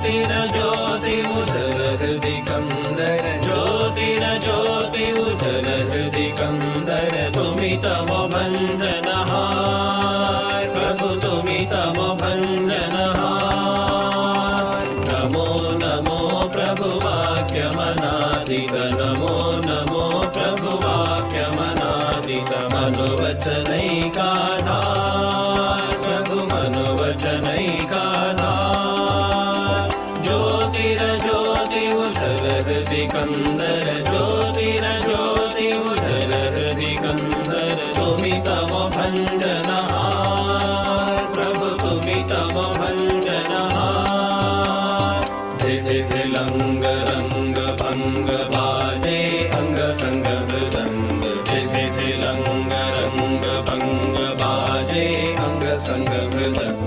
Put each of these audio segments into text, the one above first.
ज्योतिरज्योतिमुज्ज्वलहृदि कंदर ज्योतिरज्योतिमुज्ज्वलहृदि कंदर तुमि तमो भञ्जनहार प्रभु तुमि तमो भञ्जनहार नमो नमो प्रभु वाक्यमनादित नमो नमो प्रभु वाक्यमनादित मनोवचनैकाधार प्रभु मनोवचनैकाधार ज्योतिरज्योतिमुज्ज्वलहृदि कंदर ज्योतिरज्योतिमुज्ज्वलहृदि कंदर तुमि तमो भञ्जनहार प्रभु तुमि तमो भञ्जनहार धिधि लंग रंग भंग बाजे अंग संग मृदंग धिधि लंग रंग भंग बाजे अंग संग मृदंग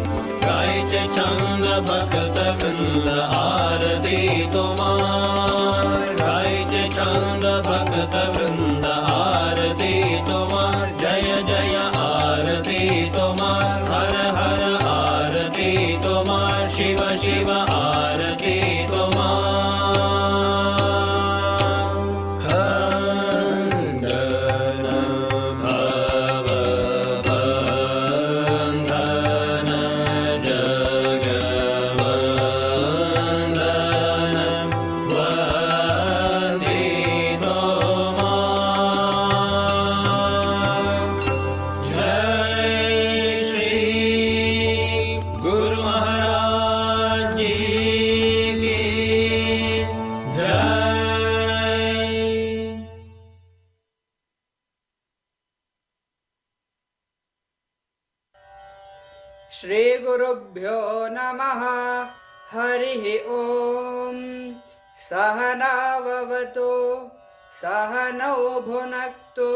गायचे छंद भक्त वृंद आरती तुम्हार गायचे छंद भक्त वृंद आरती तुम्हार जय जय आरती तुम्हार हर हर आरती तुम्हार शिव शिव आरती तुम्हार खंडन भव बंधन जगवंदन वंदितो जय श्री गुरु महाराज जी की जय। श्री गुरुभ्यो नमः। हरिः ओम। सहनाववतु सहनौ भुनक्तु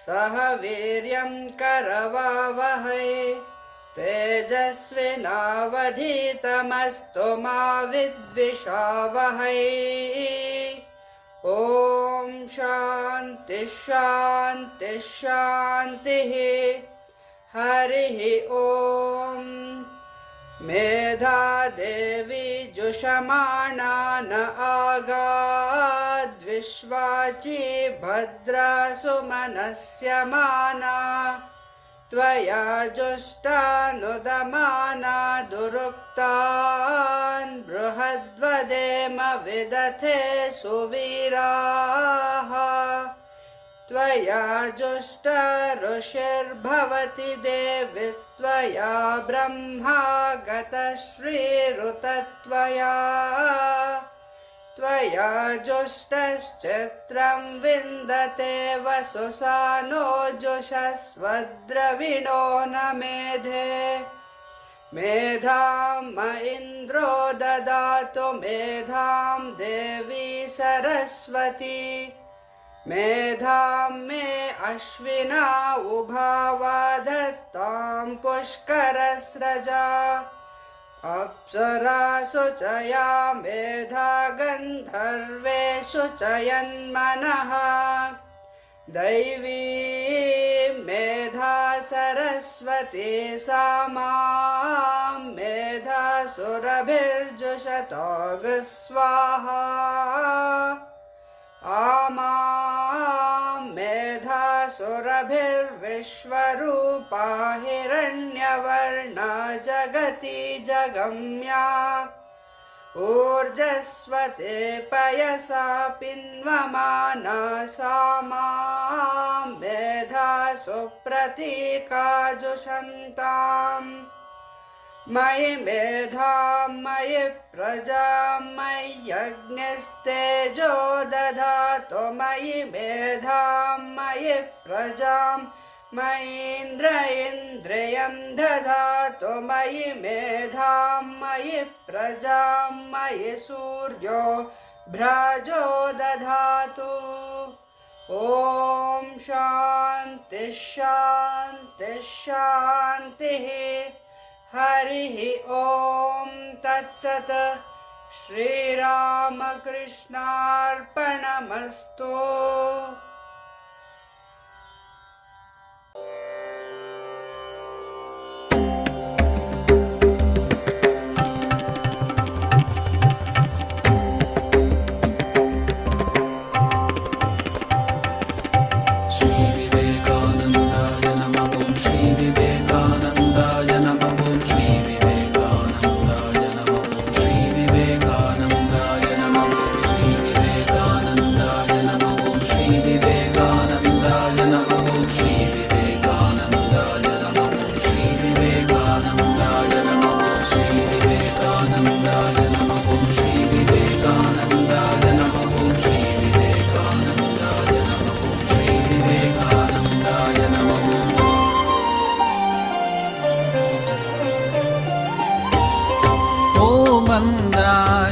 सह वीर्यं करवावहै तेजस्विनावधीतमस्तु मा विद्विषावहै। ओम शांति शांति शांतिः। हरिः ओम। मेधा देवी जुषमाणा न आगाद्विश्वाची भद्रा सुमनस्यमाना त्वया जुष्टानुदमाना दुरुक्तान् बृहद्वदेम विदथे सुवीराः त्वया जुष्टा ऋषिर्भवति देवि त्वया ब्रह्मा गतश्रीरुतत्वया त्वया जुष्टश्चित्रं विन्दते वसुसानो जुषस्वद्रविणो न मेधे मेधां म इन्द्रो ददातु मेधां देवी सरस्वती मेधां मे अश्विना उभावाधत्तां पुष्करस्रजा अप्सरासु च या मेधा गन्धर्वेषु च यन्मनः दैवी मेधा सरस्वती सा मां मेधासुरभिर्जुषतोग स्वाहा आमां मेधासुरभिर्विश्वरूपा हिरण्यवर्णा जगति जगम्या ऊर्जस्वते पयसा पिन्वमाना सा मां मेधासु प्रतीका जुषन्ताम् मयि मेधां मयि प्रजां मयि यज्ञस्तेजो दधातु मयि मेधां मयि प्रजां मयीन्द्र इन्द्रियं दधातु मयि मेधां मयि प्रजां मयि सूर्यो भ्राजो दधातु। ॐ शान्ति शान्ति शान्तिः। हरिः ॐ तत्सत्। श्रीरामकृष्णार्पणमस्तु। ಬಂದ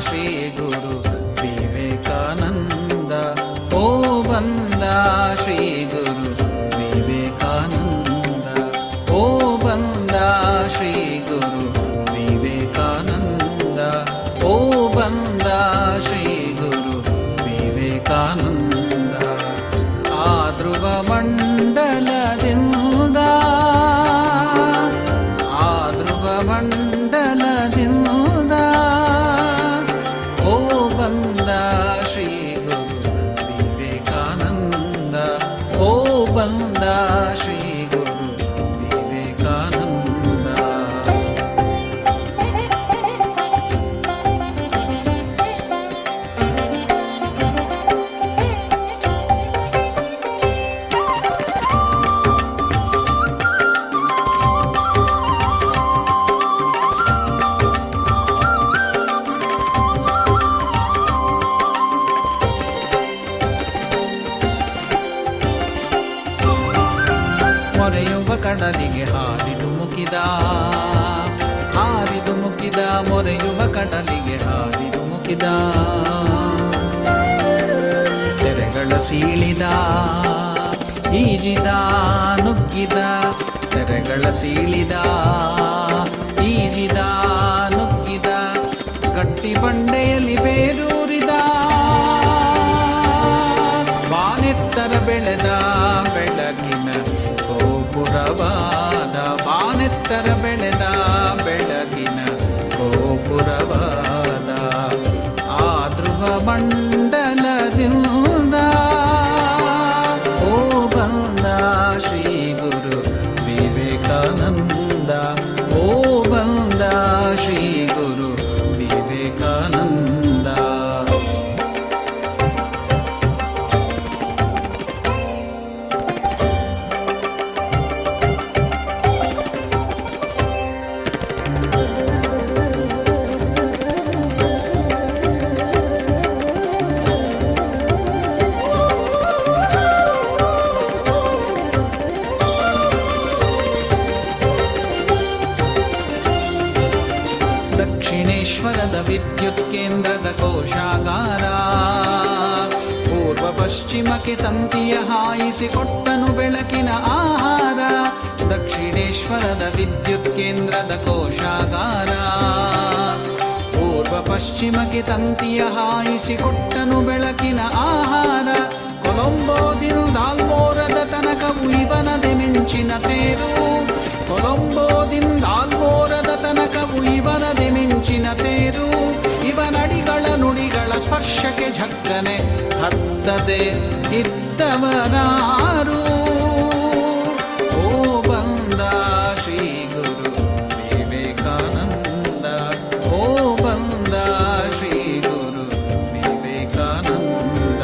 ಶ್ರೀ ಗುರು ವಿವೇಕಾನಂದ, ಓ ಬಂದ ಶ್ರೀ ಗುರು ವಿವೇಕಾನಂದ, ಓ ಬಂದ ಶ್ರೀ ಗುರು ವಿವೇಕಾನಂದ, ಓ ಬಂದ ಶ್ರೀ ಗುರು ವಿವೇಕಾನಂದ. ಆ ಧ್ರುವ ಮಂಡಲದಿಂದ, ಆ ಧ್ರುವ ಮಂಡಲದಿಂದ, ಓ ಬಂದ ಶ್ರೀ ಗುರು ವಿವೇಕಾನಂದ, ಓ ಬಂದ ಶ್ರೀ ಗುರು ವಿವೇಕಾನಂದ. ಮೊರೆಯುವ ಕಡಲಿಗೆ ಹಾರಿದು ಮುಗಿದ, ಹಾರಿದು ಮುಗಿದ, ಮೊರೆಯುವ ಕಡಲಿಗೆ ಹಾರಿದು ಮುಗಿದ. ತೆರೆಗಳ ಸೀಳಿದ, ಈಜಿದ, ನುಗ್ಗಿದ, ತೆರೆಗಳ ಸೀಳಿದ, ಈಜಿದ, ನುಗ್ಗಿದ, ಗಟ್ಟಿ ಬಂಡೆಯಲ್ಲಿ ಬೇರೂರಿದ, ಬಾನೆತ್ತರ ಬೆಳೆದ ಬೆಳಗಿನ ಗೋಪುರವಾದ, ಬಾನೆತ್ತರ ಬೆಳೆದ ಬೆಳಗಿನ ಗೋಪುರವಾದ. ಆ ಧ್ರುವ ಮಂಡಲದಿಂದ, ಓ ಬಂದ ಶ್ರೀ ಗುರು ವಿವೇಕಾನಂದ, ಓ ಬಂದ ಶ್ರೀ ಗುರು ವಿವೇಕಾನಂದ. ದಕ್ಷಿಣೇಶ್ವರದ ವಿದ್ಯುತ್ ಕೇಂದ್ರದ ಕೋಶಾಗಾರ, ಪೂರ್ವ ಪಶ್ಚಿಮಕ್ಕೆ ತಂತಿಯ ಹಾಯಿಸಿಕೊಟ್ಟನು ಬೆಳಕಿನ ಆಹಾರ. ದಕ್ಷಿಣೇಶ್ವರದ ವಿದ್ಯುತ್ ಕೇಂದ್ರದ ಕೋಶಾಗಾರ, ಪೂರ್ವ ಪಶ್ಚಿಮಕ್ಕೆ ತಂತಿಯ ಹಾಯಿಸಿಕೊಟ್ಟನು ಬೆಳಕಿನ ಆಹಾರ. ಕೊಲಂಬೋದಿಂದ ಆಲ್ಮೋರದ ತನಕವು ಇವನದೆ ಮಿಂಚಿನ ತೇರು, ಕೊಲಂಬೋದಿಂದ ಆಲ್ಮೋರದ ತನಕವು ಇವನದೆ ಮಿಂಚಿನ ತೇರು. ಇವನಡಿಗಳ ನುಡಿಗಳ ಸ್ಪರ್ಶಕ್ಕೆ ಝಕ್ಕನೆ ಹತ್ತದೆ ಇದ್ದವರಾರು. ಓ ಬಂದ ಶ್ರೀ ಗುರು ವಿವೇಕಾನಂದ, ಓ ಬಂದ ಶ್ರೀ ಗುರು ವಿವೇಕಾನಂದ.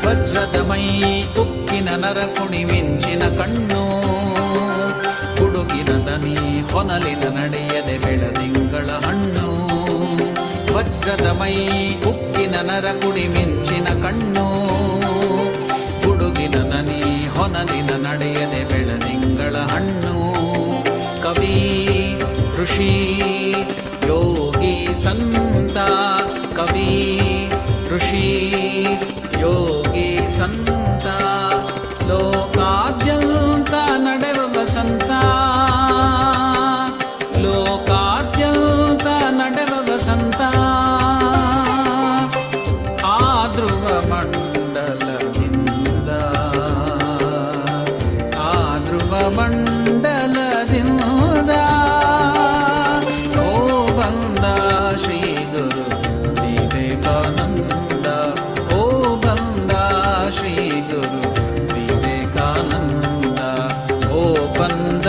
ವಜ್ರದ ಮೈ, ಉಕ್ಕಿನ ನರಕುಣಿ, ಮಿಂಚಿನ ಕಣ್ಣು, ಹುಡುಗಿನ ದನಿ, ಹೊನಲಿನ ನಡೆಯದೆ ಬೆಳದಿಂಗಳ ಹಣ್ಣು. ವಜ್ರದ ಮೈ, ಉಕ್ಕಿನ ನರಕುಡಿ, ಮಿಂಚಿನ ಕಣ್ಣು, ಹುಡುಗಿನ ದನಿ, ಹೊನಲಿನ ನಡೆಯದೆ ಬೆಳದಿಂಗಳ ಹಣ್ಣು. ಕವಿ, ಋಷಿ, ಯೋಗಿ, ಸಂತ, ಕವಿ, ಋಷಿ, ಯೋಗಿ, ಸಂತ, ಲೋಕಾದ್ಯಂತ ನಡೆವ ವಸಂತ, ಲೋಕಾದ್ಯಂತ ನಡೆವ ವಸಂತ. ಆ ಧ್ರುವ ಮಂಡಲದಿಂದ, ಆ ಧ್ರುವ ಮಂಡಲದಿಂದ, ಓ ಬಂದ ಶ್ರೀ ಗುರು ವಿವೇಕಾನಂದ, ಓ ಬಂದ ಶ್ರೀ ಗುರು ವಿವೇಕಾನಂದ, ಓ ಬಂದ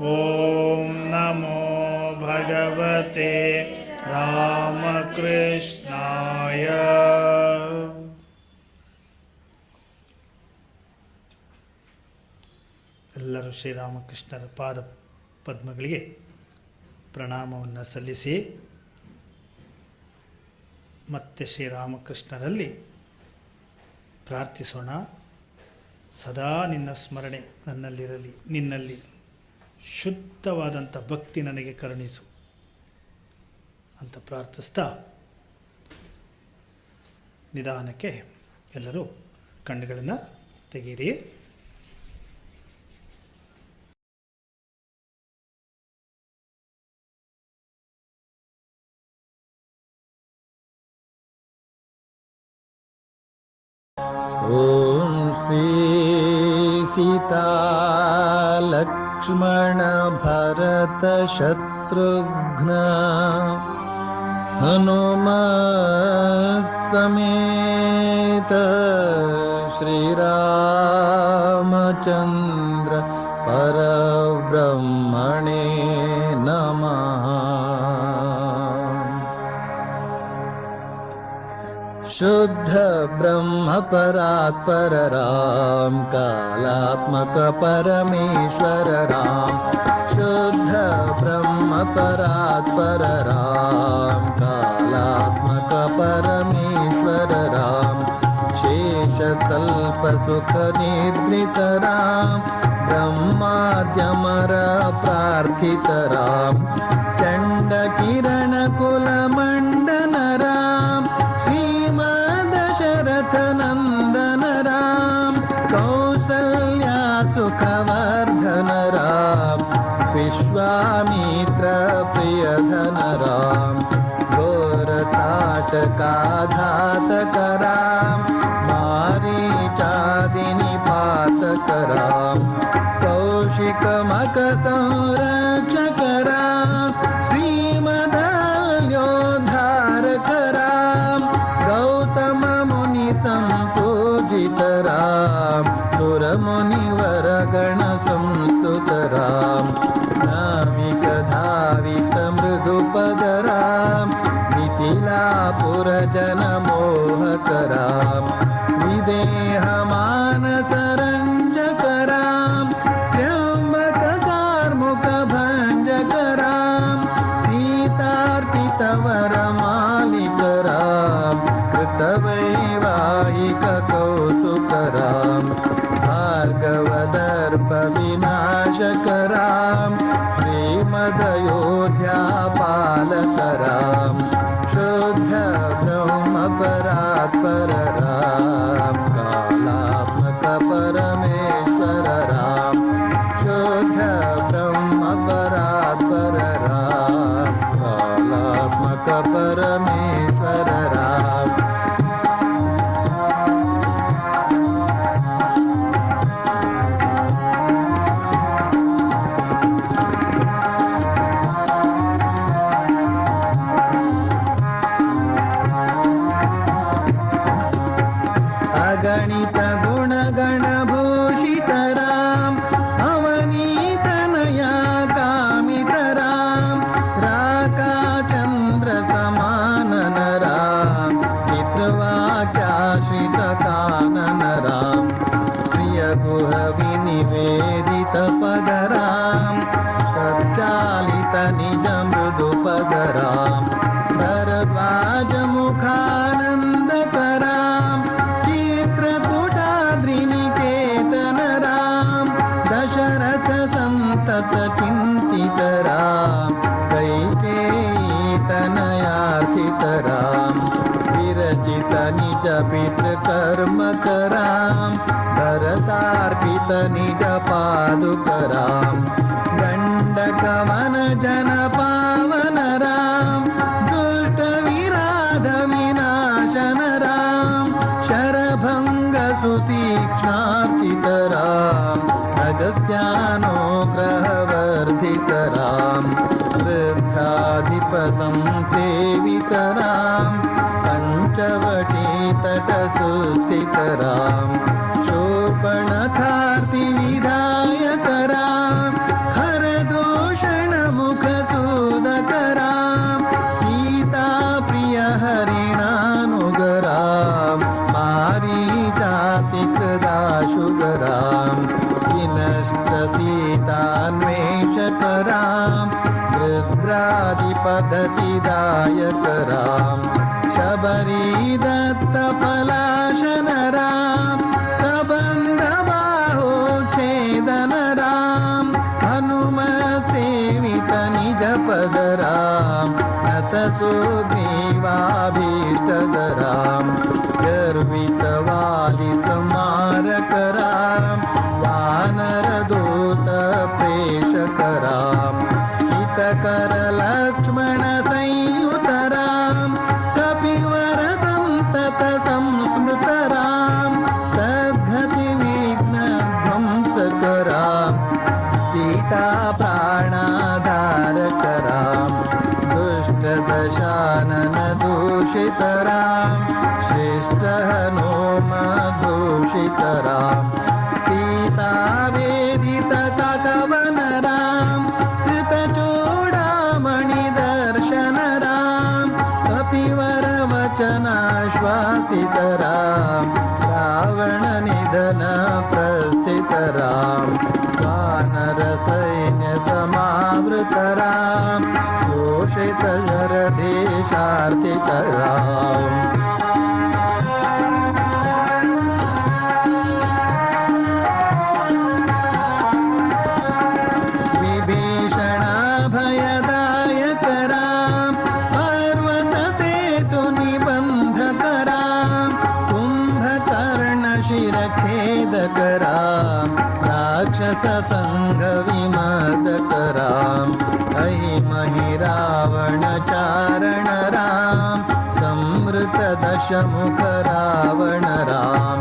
ಓಂ ನಮೋ ಭಗವತೆ ರಾಮಕೃಷ್ಣಾಯ. ಎಲ್ಲರೂ ಶ್ರೀರಾಮಕೃಷ್ಣರ ಪಾದ ಪದ್ಮಗಳಿಗೆ ಪ್ರಣಾಮವನ್ನು ಸಲ್ಲಿಸಿ ಮತ್ತೆ ಶ್ರೀರಾಮಕೃಷ್ಣರಲ್ಲಿ ಪ್ರಾರ್ಥಿಸೋಣ. ಸದಾ ನಿನ್ನ ಸ್ಮರಣೆ ನನ್ನಲ್ಲಿರಲಿ, ನಿನ್ನಲ್ಲಿ ಶುದ್ಧವಾದಂಥ ಭಕ್ತಿ ನನಗೆ ಕರುಣಿಸು ಅಂತ ಪ್ರಾರ್ಥಿಸ್ತಾ ನಿಧಾನಕ್ಕೆ ಎಲ್ಲರೂ ಕಣ್ಣುಗಳನ್ನು ತೆಗೀರಿ. ॐ श्री सीता लक्ष्मण भरत शत्रुघ्न हनुमत् समेत श्रीरामचन्द्र परब्रह्मणे नमः. शुद्ध ब्रह्म परात्पर राम, कालात्मक परमेश्वर राम. शुद्ध ब्रह्म परात्पर राम, कालात्मक परमेश्वर राम. शेषतल्प सुख निद्रित राम, ब्रह्माद्यमर प्रार्थित राम. चंड किरण कुल मंडन राम, श्रीमदशरथ नंदन राम. कौसल्या सुखवर्धन राम, विश्वामित्र प्रियधन राम. घोरताटकाघातक राम, मारीचादिनिपातक राम. कौशिकमक संरक्षक राम, श्रीमदयोद्धारक राम. गौतम मुनि संपूजित राम, सुर मुनिवर गण संस्तुत राम. नाविक धावित मृदुपद राम, मिथिलापुर जन मोहक राम. विदेह मानस रंजक राम, त्र्यंबक कार्मुक भंजक राम. सीतार्पित वर मालिक राम, कृतवैवाहिक कौतुक राम. भार्गव दर्प विनाशक राम, श्रीमदयोध्या पालक राम. शुद्ध ब्रह्म परात्पर राम, कालात्मक परमेश्वर राम. शुद्ध ब्रह्म परात्पर राम, कालात्मक परमेश्वर राम. अगणित गुणगण भूषित राम, अवनीतनया कामित राम. राका चंद्र समानन राम, चित्रवाक्याश्रित कानन राम. प्रिय गुह विनिवेदित पद राम, सच्चालित निज मृदु पद राम. भरद्वाज मुखानंदक राम, चित्रकूटाद्रिनिकेतन राम. दशरथ संतत चिंतित राम, कैकेयी तनयार्थित राम. विरचित निज पितृ कर्मक राम, भरतार्पित निज पादुक राम. गंडक वन जन पावन राम, दुष्ट विराध विनाशन राम. शरभंग सुतीक्ष्णार्चित राम, अगस्त्यानुग्रह वर्धित राम. वृद्धाधिप संसेवित राम, पंचवटी तट सुस्थित राम. शोभनखार्ति विधायक राम, हरदु शुकरां विनष्टसीतान्वेषकरां रुद्रादिपद्धतिदायकरां शबरीदत्तफलाशनरां सबन्धबाहोच्छेदनरां हनुमत्सेवितनिजपदरां नतसुग्रीवाभीष्टदरां गर्वितवालिसंहारकरां वानरदूतप्रेषकरां हितकरलक्ष्मणसंयुतरां कपिवरसन्ततसंस्मृतरां तद्गतिविघ्नध्वंसकरां सीताप्राणाधारकरां दुष्टदशाननदूषितरां शिष्टहनुमदूषितरां सीतावेदितककवनरां कृतचूडामणिदर्शनरां कपिवरवचनाश्वासितरां रावणनिधनप्रस्थितरां वानरसैन्यसमावृतरां शोषितजरदेशार्थितराम् विभीषणाभयदायकरां पर्वतसेतुनिबन्धकरां कुम्भकर्णशिरच्छेदकरां राक्षससङ्घविमदकरां हैमहि रावणचारणरां संवृतदशमुखरावणरां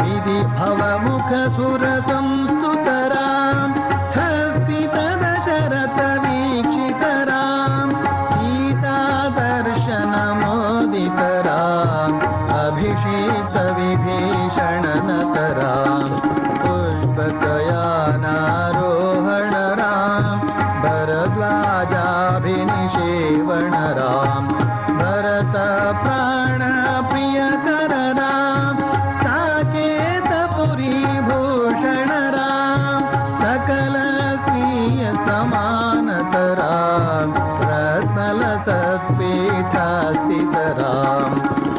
विधिभवमुखसुरसंस्तुतरां हस्तितदशरथवीक्षितरां सीतादर्शनमोदितराम् अभिषिक्तविभीषणनतरां पुष्पकयानारोहणरां भरद्वाजाभिनिषेवणरां भरतप्राणप्रियकररां साकेतपुरीभूषणरां सकलस्वीयसमानतरां रत्नलसत्पीठास्थितरां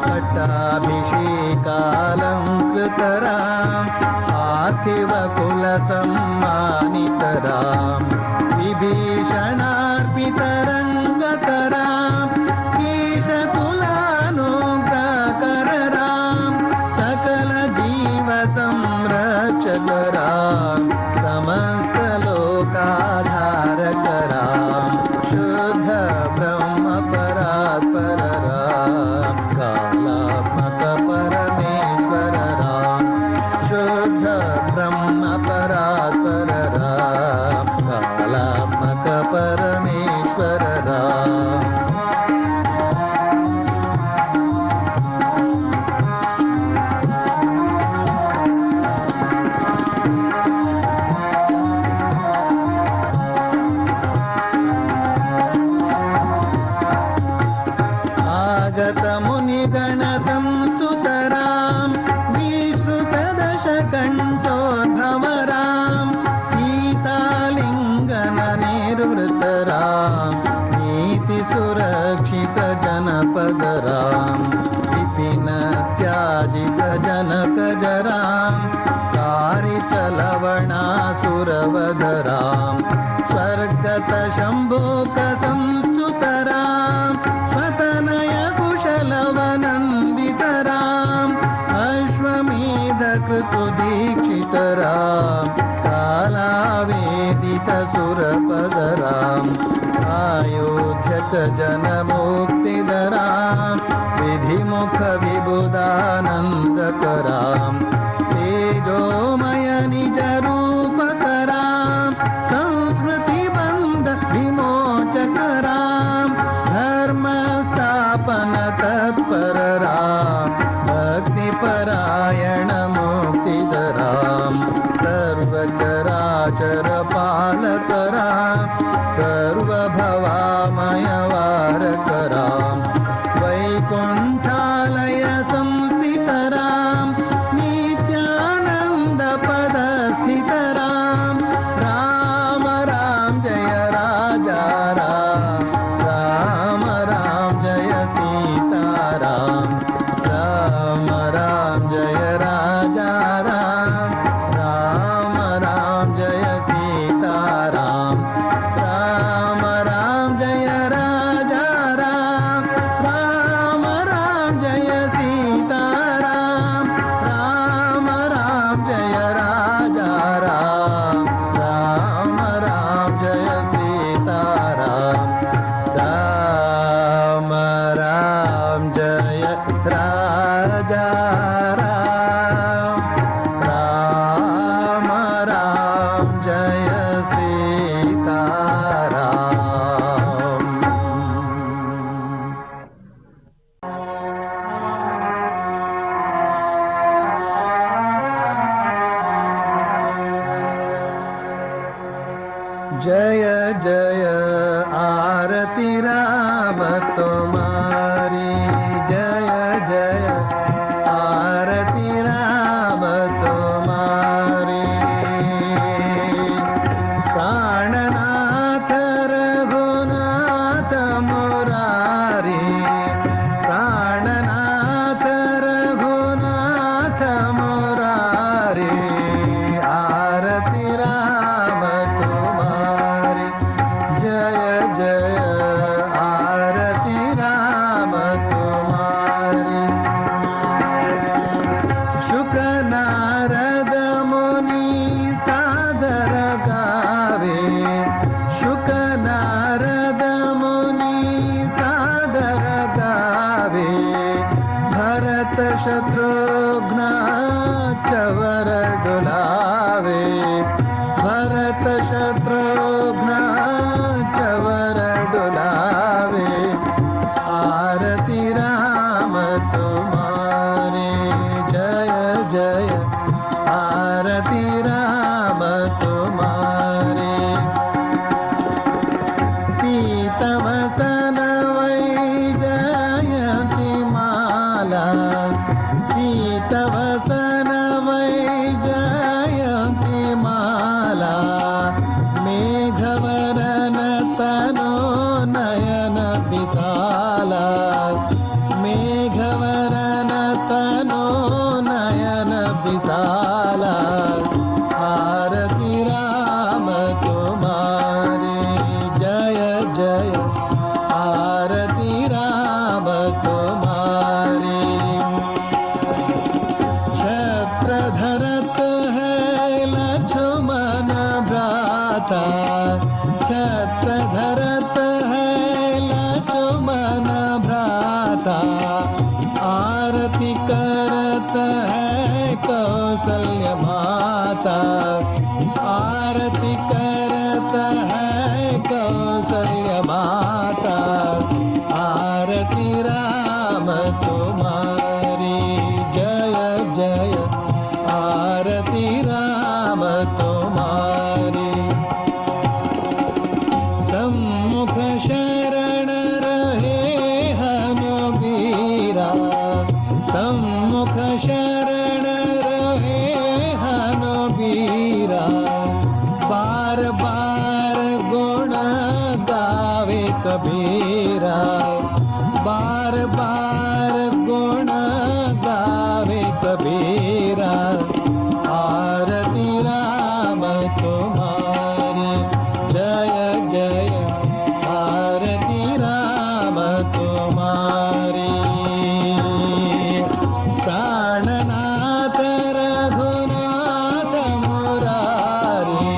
पट्टाभिषेकालङ्कृतरां पार्थिवकुलसम्मानितरां विभीषणार्पितरङ्गकरां केशतुलानुग्रहकररां सकलजीवसंरक्षकरां समस्तलोकाधारकरां शुद्धब्रह्मपरात्पररां कालात्मकपरमेश्वररां शुद्धब्रह्मपरात्पररां कालात्मकपरमेश्वररां आगतमुनिगणसंस्तुतरां विश्रुतदशकण्ठोद्भवरां सीतालिङ्गननिर्वृतरां नीतिसुरक्षितजनपदरां विपिनत्याजितजनकजरां कारितलवणासुरवधरां स्वर्गतशम्भुकसंस्तुतरां स्वतनयकुशलवनन्दितरां अश्वमेधकृतुदीक्षितरां कालावेदितसुरपदरां आयोध्यकजनमुक्तिदरां विधिमुखविबुधानन्दकरां तेजोमयनिजरूपकरां संस्मृतिबन्धविमोचकरां धर्मस्थापनतत्पररां भक्तिपरायणमुक्तिदरां सर्वचराचरपालकरां सर्वभवामयवारकरां वैकुण्ठालयसंस्थितरां नित्यानन्द जय जय आरती राम तुम्हारी, जय जय आरती राम तुम्हारी। प्राणनाथ रघुनाथ मुरारी, प्राणनाथ रघुनाथ मुरारी, आरती राम तुम्हारी, जय जय आरती राम तुम्हारी। शुक नारद मुनि सादर गावे, शुक नारद मुनि सादर गावे, भरत शत्रुघ्न चवर डुलावे, भरत शत्रुघ्न चवर डुलावे, आरती राम तुम्हारी, जय जय आरती राम तुम्हारी। पीतवसन वैजयंती माला, पीतवसन वैजयंती माला, मेघवरन तनो नयन विशाला, मेघवरन तनो नयन विशाला, आरती राम तुम्हारी, जय जय आरती राम तुम्हारी। छत्र धरत है लक्ष्मण भ्राता, छत्र धरत है लक्ष्मण भ्राता, आरती करत है कौसल्य माता, आरती करत है कौसल्य माता, आरती राम तुम्हारी, जय जय आरती राम तुम्हारी। सम्मुख शरण रहे हनुबीरा, सम्मुख शरण रहे हनुबीरा, बार बार गुण गावे कबीरा, बार बार गुण गावे कबीरा, आरती राम तुम्हारी, जय जय आरती राम तुम्हारी। प्राणनाथ रघुनाथ मुरारी,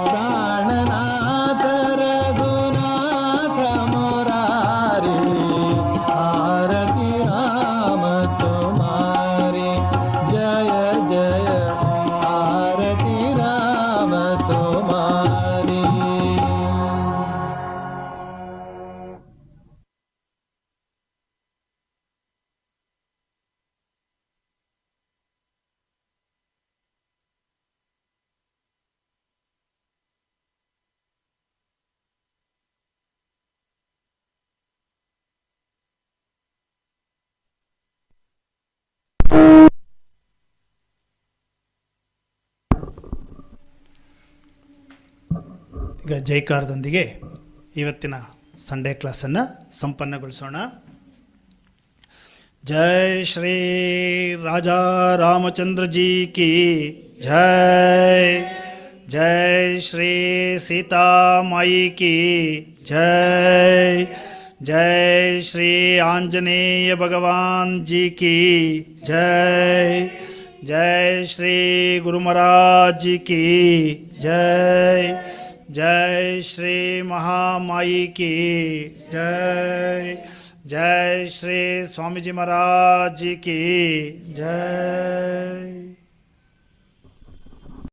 प्राणनाथ रघुनाथ मुरारी, आरती राम तुम्हारी, जय जय आरती राम तुम्हारी। ಈಗ ಜೈಕಾರದೊಂದಿಗೆ ಇವತ್ತಿನ ಸಂಡೇ ಕ್ಲಾಸನ್ನು ಸಂಪನ್ನಗೊಳಿಸೋಣ. ಜೈ ಶ್ರೀ ರಾಜಾ ರಾಮಚಂದ್ರ ಜಿ ಕಿ ಜೈ, ಜೈ ಶ್ರೀ ಸೀತಾ ಮಾಯಿ ಕಿ ಜೈ, ಜೈ ಶ್ರೀ ಆಂಜನೇಯ ಭಗವಾನ್ ಜಿ ಕಿ ಜೈ, जय श्री गुरु महाराज जी की जय, जय श्री महामाई की जय, जय श्री स्वामी जी महाराज जी की जय।